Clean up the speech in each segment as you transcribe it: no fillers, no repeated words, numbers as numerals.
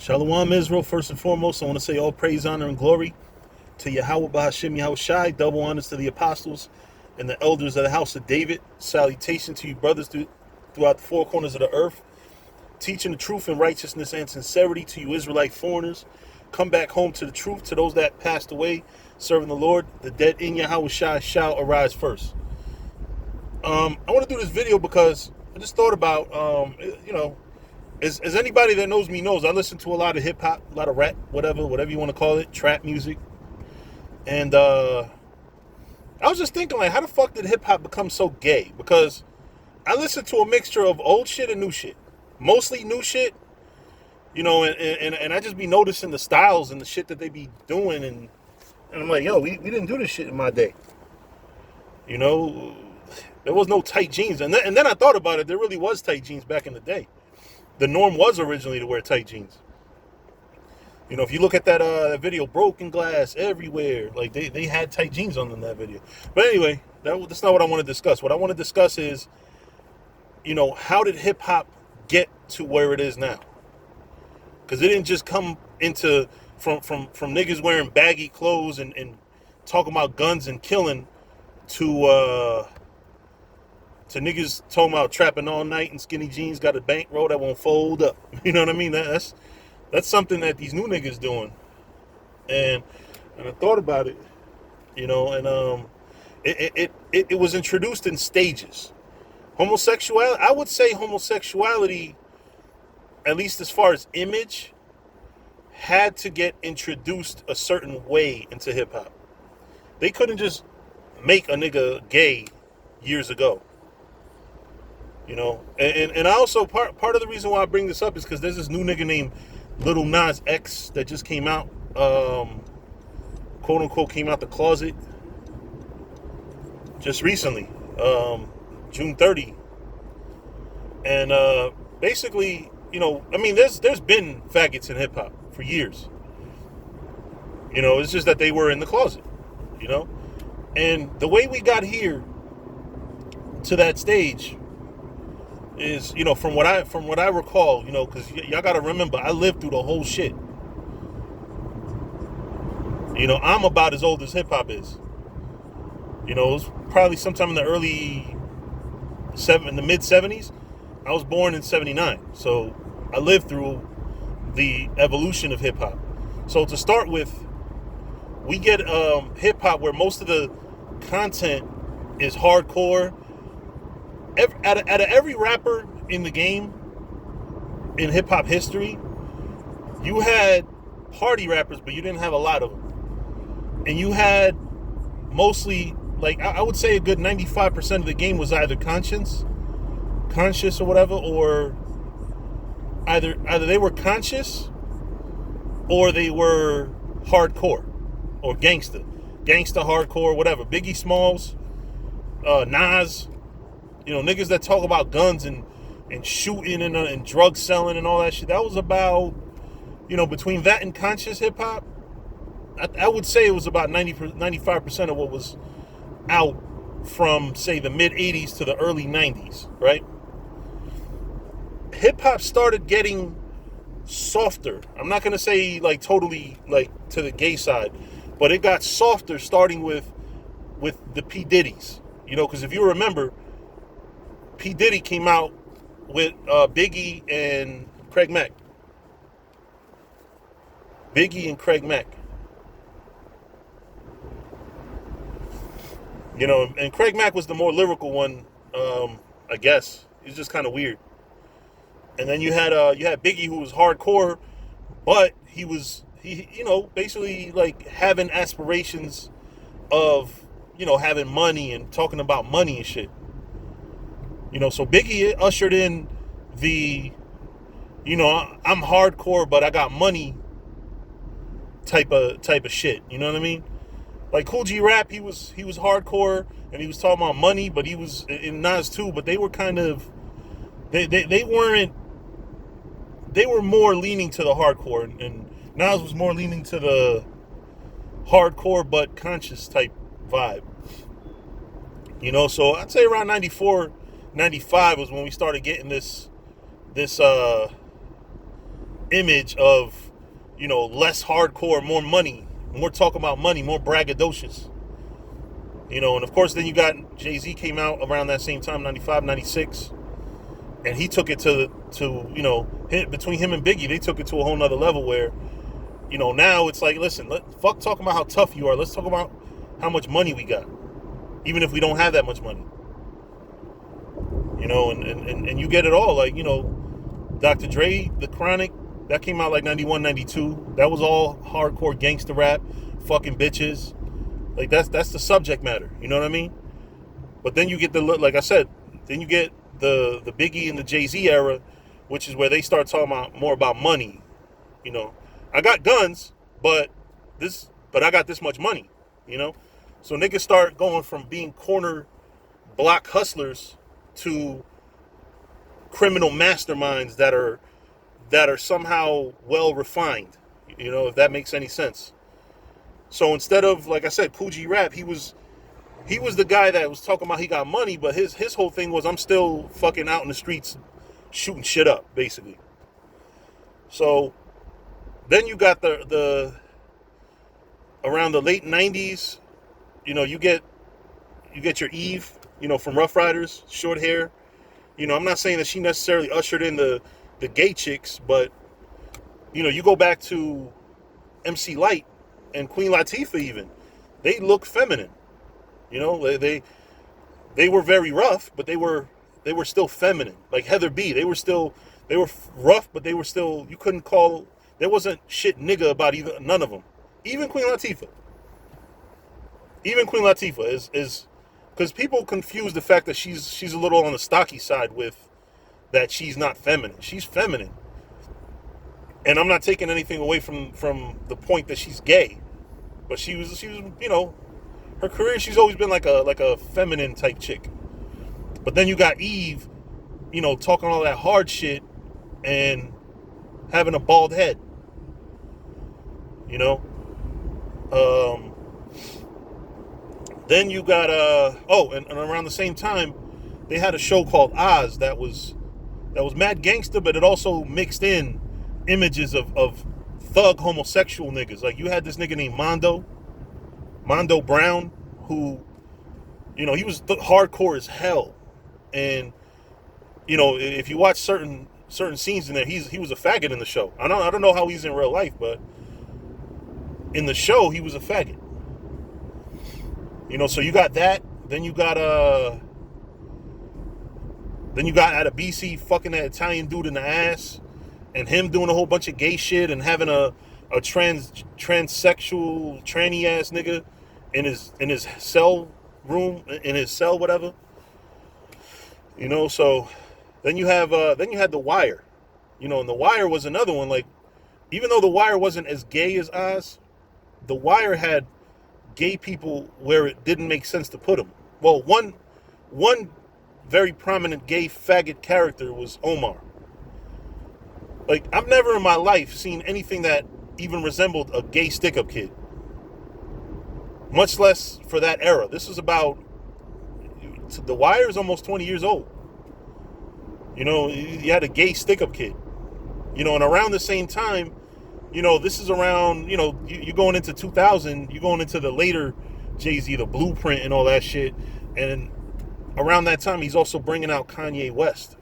Shalom Israel, first and foremost, I want to say all praise, honor, and glory to Yahweh Bahashim Yahweh Shai, double honors to the apostles and the elders of the house of David. Salutation to you brothers throughout the four corners of the earth, teaching the truth and righteousness and sincerity to you Israelite foreigners. Come back home to the truth, to those that passed away, serving the Lord. The dead in Yahweh Shai shall arise first. I want to do this video because I just thought about, as anybody that knows me knows, I listen to a lot of hip hop, a lot of rap, whatever you want to call it, trap music. And I was just thinking, like, how the fuck did hip hop become so gay? Because I listen to a mixture of old shit and new shit, mostly new shit, and I just be noticing the styles and the shit that they be doing, and I'm like, yo, we didn't do this shit in my day. There was no tight jeans, and then I thought about it. There really was tight jeans back in the day. The norm was originally to wear tight jeans. If you look at that video, broken glass everywhere, like they had tight jeans on in that video. But anyway, that's not what I want to discuss. What I want to discuss is, how did hip hop get to where it is now? Because it didn't just come into from niggas wearing baggy clothes and talking about guns and killing to niggas talking about trapping all night and skinny jeans, got a bankroll that won't fold up. You know what I mean? That's something that these new niggas doing. And I thought about it, and it was introduced in stages. Homosexuality, I would say homosexuality, at least as far as image, had to get introduced a certain way into hip hop. They couldn't just make a nigga gay years ago. And I also, part of the reason why I bring this up is because there's this new nigga named Lil Nas X that just came out, quote unquote, came out the closet just recently, June 30. And basically, there's been faggots in hip hop for years. It's just that they were in the closet, and the way we got here to that stage is, from what I recall, because y'all got to remember, I lived through the whole shit. I'm about as old as hip hop is. It was probably sometime in the mid 70s. I was born in 79, so I lived through the evolution of hip hop. So to start with, we get hip hop where most of the content is hardcore. Out of every rapper in the game, in hip hop history, you had party rappers, but you didn't have a lot of them. And you had mostly, like, I would say a good 95% of the game was either conscious or whatever, or either they were conscious or they were hardcore or gangsta hardcore, whatever. Biggie Smalls, Nas. Niggas that talk about guns and shooting and drug selling and all that shit. That was about, between that and conscious hip hop, I would say it was about 95% of what was out from, say, the mid 80s to the early 90s, right? Hip hop started getting softer. I'm not going to say like totally like to the gay side, but it got softer starting with the P. Diddy's, because if you remember, P. Diddy came out with Biggie and Craig Mack. And Craig Mack was the more lyrical one, I guess. He's just kind of weird. And then you had Biggie, who was hardcore, but he basically like having aspirations of, having money and talking about money and shit. So Biggie ushered in the, I'm hardcore, but I got money type of shit. You know what I mean? Like Cool G Rap, he was hardcore and he was talking about money, but he was in Nas too. But they were kind of, they were more leaning to the hardcore, and Nas was more leaning to the hardcore but conscious type vibe. So I'd say around 94. 95 was when we started getting this image of, less hardcore, more money, more talk about money, more braggadocious. And of course then you got Jay-Z came out around that same time, 95, 96, and he took it to between him and Biggie, they took it to a whole nother level where, now it's like, listen, fuck talking about how tough you are. Let's talk about how much money we got, even if we don't have that much money. And you get it all. Like, Dr. Dre, The Chronic, that came out like 91, 92. That was all hardcore gangster rap, fucking bitches. Like, that's the subject matter. You know what I mean? But then you get like I said, then you get the Biggie and the Jay-Z era, which is where they start talking more about money. I got guns, but I got this much money. So niggas start going from being corner block hustlers to criminal masterminds that are somehow well refined, if that makes any sense. So instead of, like I said, Coogee Rap, he was the guy that was talking about he got money, but his whole thing was, I'm still fucking out in the streets shooting shit up, basically. So then you got the around the late 90s, you get your Eve, from Rough Riders, short hair. I'm not saying that she necessarily ushered in the gay chicks, but, you go back to MC Lyte and Queen Latifah even. They look feminine. They were very rough, but they were still feminine. Like Heather B, they were rough, but they were still, you couldn't call, there wasn't shit nigga about none of them. Even Queen Latifah. Is because people confuse the fact that she's a little on the stocky side with that she's not feminine. She's feminine. And I'm not taking anything away from the point that she's gay. But she was, her career, she's always been like a feminine type chick. But then you got Eve, talking all that hard shit and having a bald head. Then you got and around the same time they had a show called Oz that was mad gangster, but it also mixed in images of thug homosexual niggas. Like, you had this nigga named Mondo Brown, who, he was hardcore as hell. And, if you watch certain scenes in there, he was a faggot in the show. I don't know how he's in real life, but in the show he was a faggot. So you got that. Then you got Adebisi fucking that Italian dude in the ass, and him doing a whole bunch of gay shit and having a transsexual tranny ass nigga in his cell room, in his cell, whatever. So then you had The Wire. And The Wire was another one. Like, even though The Wire wasn't as gay as Oz, The Wire had gay people where it didn't make sense to put them. Well, one very prominent gay faggot character was Omar. Like, I've never in my life seen anything that even resembled a gay stick-up kid. Much less for that era. This is about, The Wire is almost 20 years old. You had a gay stick-up kid. And around the same time, this is around, you're going into 2000, you're going into the later Jay-Z, the Blueprint and all that shit. And around that time, he's also bringing out Kanye West.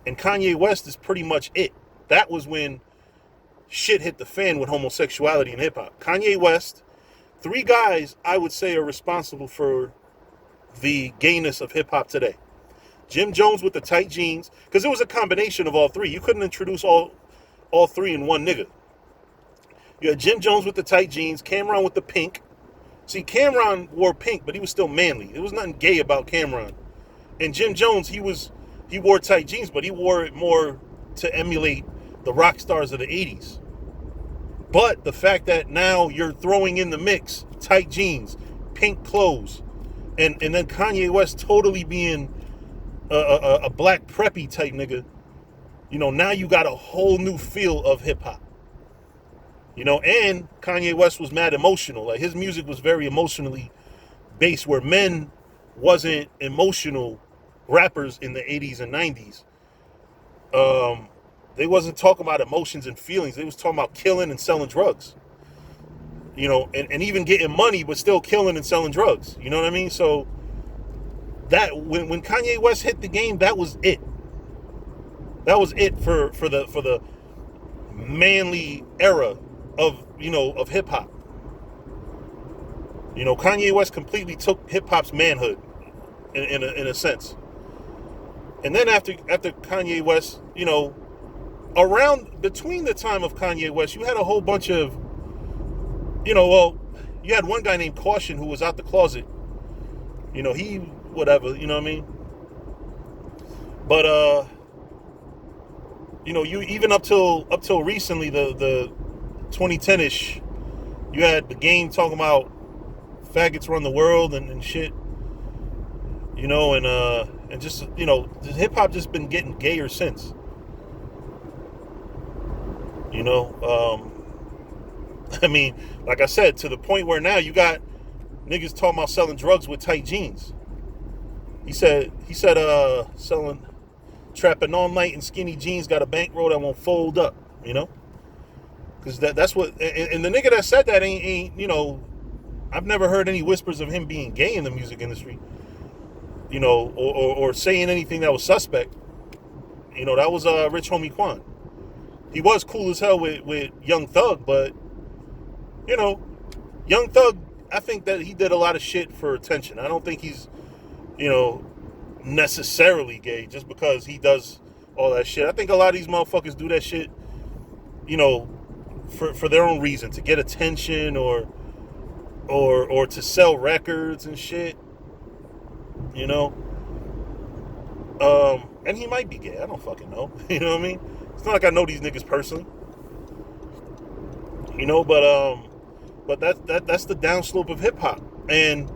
And Kanye West is pretty much it. That was when shit hit the fan with homosexuality in hip-hop. Kanye West, three guys I would say are responsible for the gayness of hip-hop today. Jim Jones with the tight jeans, because it was a combination of all three. You couldn't introduce all three in one nigga. You had Jim Jones with the tight jeans, Cameron with the pink. See, Cameron wore pink, but he was still manly. There was nothing gay about Cameron. And Jim Jones, he wore tight jeans, but he wore it more to emulate the rock stars of the 80s. But the fact that now you're throwing in the mix, tight jeans, pink clothes, and then Kanye West totally being a black preppy type nigga, now you got a whole new feel of hip hop. And Kanye West was mad emotional. Like, his music was very emotionally based, where men wasn't emotional rappers in the 80s and 90s. They wasn't talking about emotions and feelings. They was talking about killing and selling drugs. And even getting money, but still killing and selling drugs. You know what I mean? So that when Kanye West hit the game, that was it. That was it for the manly era of hip hop. Kanye West completely took hip hop's manhood in a sense. And then after Kanye West, around between the time of Kanye West, you had a whole bunch of, you had one guy named Caution who was out the closet. He whatever, you know what I mean? But you even up till recently, the 2010ish, you had the Game talking about faggots run the world and shit. And just hip hop just been getting gayer since. I mean, like I said, to the point where now you got niggas talking about selling drugs with tight jeans. He said selling, trapping all night in skinny jeans, got a bankroll that won't fold up, because that's what, and the nigga that said that ain't I've never heard any whispers of him being gay in the music industry, or saying anything that was suspect. That was Rich Homie Quan. He was cool as hell with Young Thug, but Young Thug, I think that he did a lot of shit for attention. I don't think he's necessarily gay just because he does all that shit. I think a lot of these motherfuckers do that shit for their own reason, to get attention or to sell records and shit. And he might be gay. I don't fucking know. You know what I mean? It's not like I know these niggas personally. But that's the downslope of hip hop. And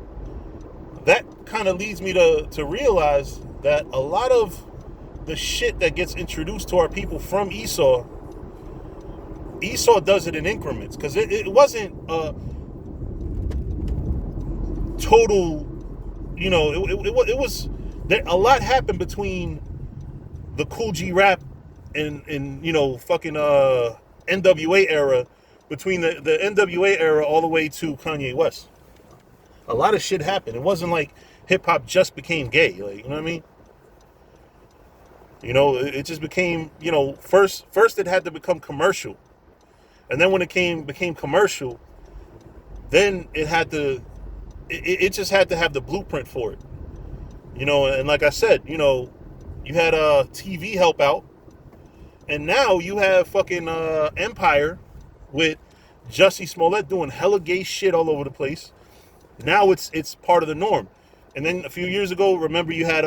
that kind of leads me to realize that a lot of the shit that gets introduced to our people from Esau does it in increments, because it wasn't total, it was, a lot happened between the Cool G rap and fucking NWA era, between the NWA era all the way to Kanye West. A lot of shit happened. It wasn't like hip hop just became gay, like, you know what I mean? It just became, first it had to become commercial. And then when it became commercial, then it just had to have the blueprint for it. And like I said, you had TV help out, and now you have fucking Empire with Jussie Smollett doing hella gay shit all over the place. Now it's part of the norm. And then a few years ago, remember you had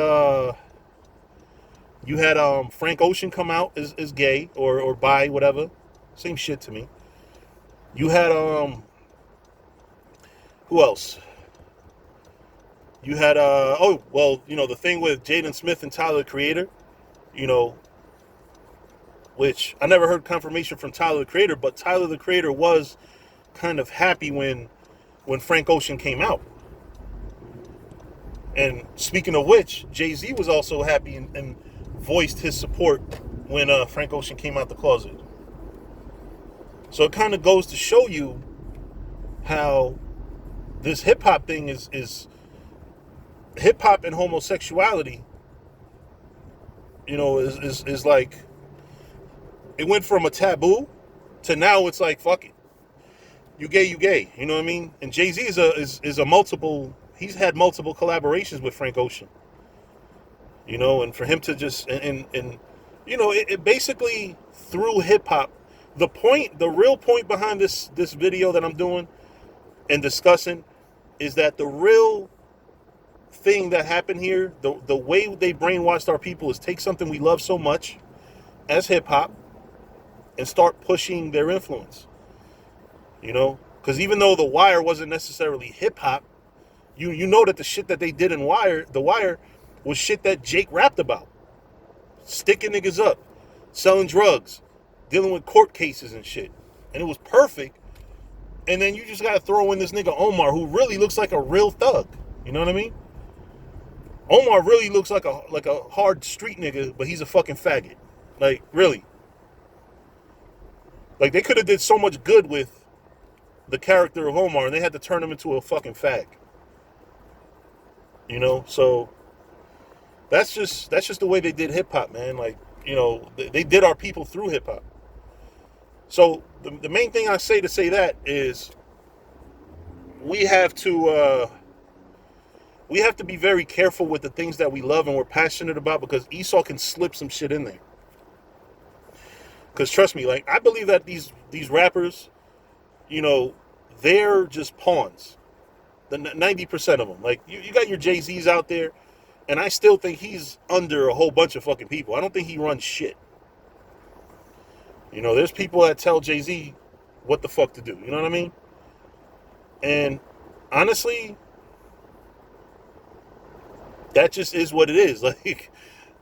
Frank Ocean come out as gay or bi, whatever. Same shit to me. You had who else? You had the thing with Jaden Smith and Tyler the Creator, which I never heard confirmation from Tyler the Creator, but Tyler the Creator was kind of happy when Frank Ocean came out. And speaking of which, Jay-Z was also happy and voiced his support when Frank Ocean came out the closet. So it kind of goes to show you how this hip-hop thing is hip-hop and homosexuality, is like, it went from a taboo to now it's like, fuck it. You gay, you gay. You know what I mean? And Jay-Z is a multiple, he's had multiple collaborations with Frank Ocean. And for him to just, it basically, through hip-hop, the real point behind this video that I'm doing and discussing is that the real thing that happened here, the way they brainwashed our people, is take something we love so much as hip-hop and start pushing their influence. Because even though The Wire wasn't necessarily hip-hop, you know that the shit that they did in The Wire was shit that Jake rapped about. Sticking niggas up, selling drugs, dealing with court cases and shit. And it was perfect. And then you just gotta throw in this nigga Omar, who really looks like a real thug. You know what I mean? Omar really looks like a hard street nigga, but he's a fucking faggot. Like, really. Like they could have did so much good with the character of Omar, and they had to turn him into a fucking fag. So that's just the way they did hip hop, man. Like, they did our people through hip hop. So the main thing I say to say that is we have to be very careful with the things that we love and we're passionate about, because Esau can slip some shit in there. Because trust me, like, I believe that these rappers, they're just pawns. The 90% of them. Like, you got your Jay-Z's out there, and I still think he's under a whole bunch of fucking people. I don't think he runs shit. There's people that tell Jay-Z what the fuck to do. You know what I mean? And honestly, that just is what it is. Like,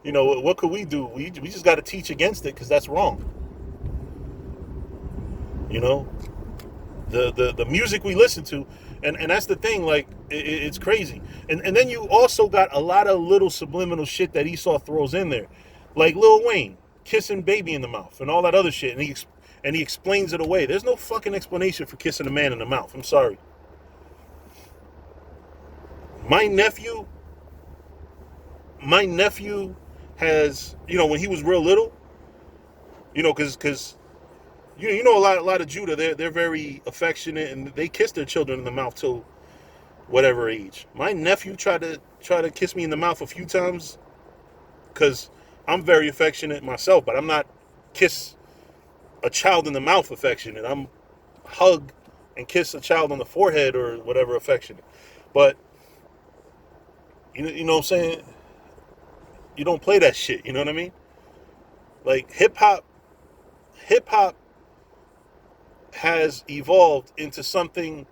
what could we do? We just got to teach against it, because that's wrong. The music we listen to, and that's the thing, like, it's crazy. And then you also got a lot of little subliminal shit that Esau throws in there. Like Lil Wayne kissing baby in the mouth and all that other shit, and he explains it away. There's no fucking explanation for kissing a man in the mouth. I'm sorry. My nephew has, when he was real little, because a lot of Judah, they're very affectionate, and they kiss their children in the mouth till whatever age. My nephew tried to kiss me in the mouth a few times, because I'm very affectionate myself, but I'm not kiss a child in the mouth affectionate. I'm hug and kiss a child on the forehead or whatever affectionate. But you know what I'm saying? You don't play that shit, you know what I mean? Like, hip hop has evolved into something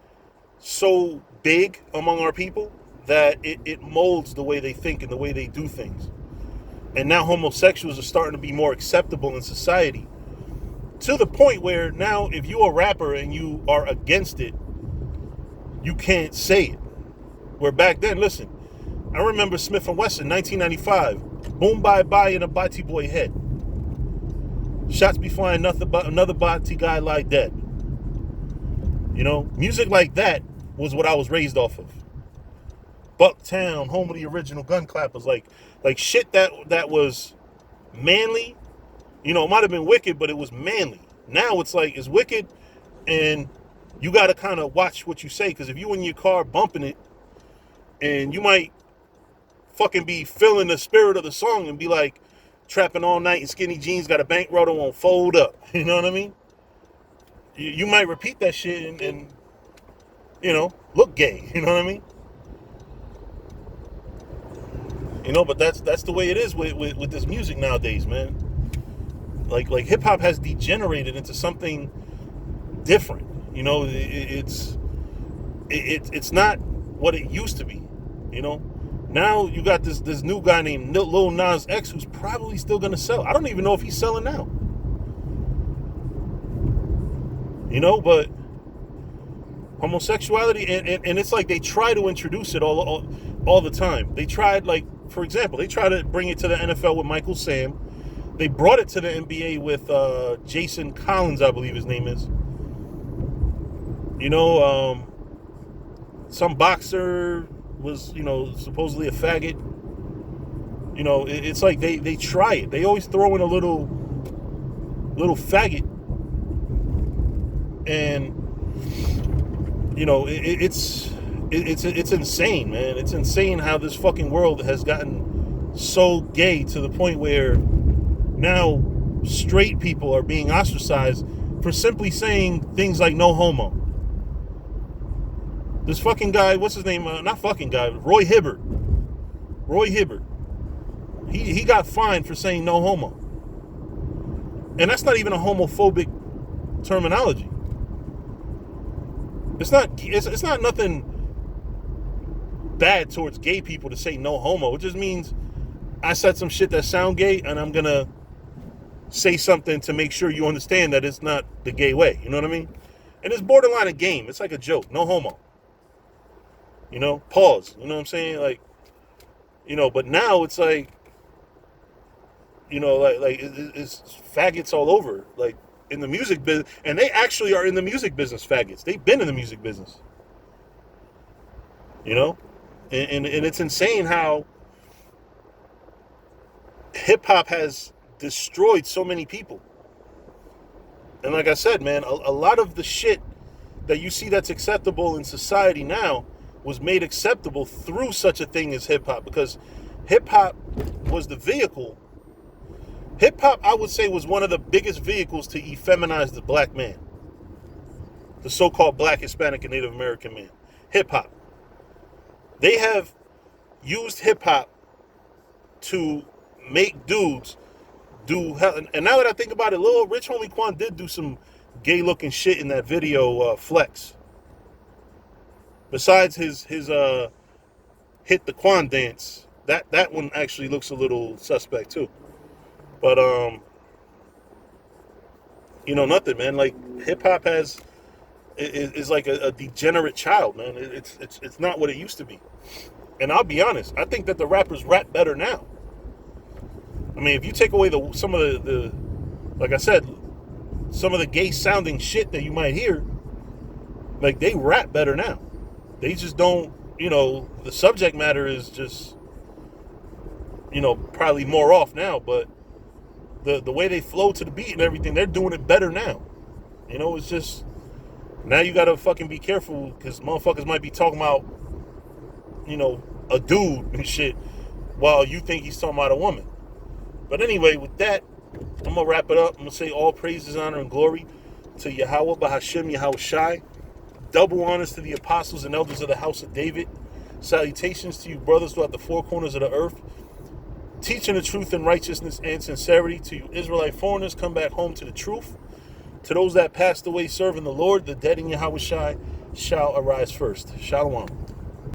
so big among our people that it molds the way they think and the way they do things. And now homosexuals are starting to be more acceptable in society, to the point where now if you're a rapper and you are against it, you can't say it. Where back then, listen, I remember Smith & Wesson, 1995, boom bye bye in a Bati boy head. Shots be flying, nothing but another Bati guy lie dead. Music like that was what I was raised off of. Bucktown, home of the original gun clappers, like shit that was manly. It might have been wicked, but it was manly. Now it's like, it's wicked, and you got to kind of watch what you say, because if you in your car bumping it, and you might fucking be feeling the spirit of the song and be like, trapping all night in skinny jeans, got a bankroll that won't fold up. You know what I mean? You might repeat that shit and look gay. You know what I mean? But that's the way it is with this music nowadays, man. Like hip hop has degenerated into something different. It's not what it used to be. Now you got this new guy named Lil Nas X, who's probably still gonna sell. I don't even know if he's selling now. But homosexuality, and it's like they try to introduce it all the time. They tried, like, for example, they tried to bring it to the NFL with Michael Sam. They brought it to the NBA with Jason Collins, I believe his name is. Some boxer was, supposedly a faggot. It's like they try it. They always throw in a little faggot, and it's insane, man. It's insane how this fucking world has gotten so gay, to the point where now straight people are being ostracized for simply saying things like no homo. This fucking guy, what's his name? Not fucking guy, Roy Hibbert. He got fined for saying no homo. And that's not even a homophobic terminology. It's not nothing bad towards gay people to say no homo. It just means I said some shit that sound gay, and I'm gonna say something to make sure you understand that it's not the gay way. You know what I mean? And it's borderline a game. It's like a joke. No homo. Pause. You know what I'm saying? Like, but now it's like, it's faggots all over. Like, in the music business, and they actually are in the music business, faggots. They've been in the music business. You know? And it's insane how hip-hop has destroyed so many people. And like I said, man, a lot of the shit that you see that's acceptable in society now was made acceptable through such a thing as hip-hop, because hip-hop was the vehicle. Hip-hop, I would say, was one of the biggest vehicles to effeminize the black man, the so-called black, Hispanic, and Native American man. Hip-hop. They have used hip-hop to make dudes do hell. And now that I think about it, little Rich Homie Quan did do some gay-looking shit in that video, Flex. Besides his hit the Quan dance, that one actually looks a little suspect too. But nothing, man. Like, hip-hop is like a degenerate child, man. It's not what it used to be. And I'll be honest, I think that the rappers rap better now. I mean, if you take away some of the like I said, some of the gay sounding shit that you might hear, like, they rap better now. They just don't, the subject matter is just, probably more off now, but the way they flow to the beat and everything, they're doing it better now. It's just, now you gotta fucking be careful, because motherfuckers might be talking about, a dude and shit, while you think he's talking about a woman. But anyway, with that, I'm gonna wrap it up. I'm gonna say all praises, honor, and glory to Yahweh, Bahashem, Yahweh Shai. Double honors to the apostles and elders of the house of David. Salutations to you brothers throughout the four corners of the earth, teaching the truth in righteousness and sincerity. To you Israelite foreigners, come back home to the truth. To those that passed away serving the Lord, the dead in Yahweh Shai shall arise first. Shalom.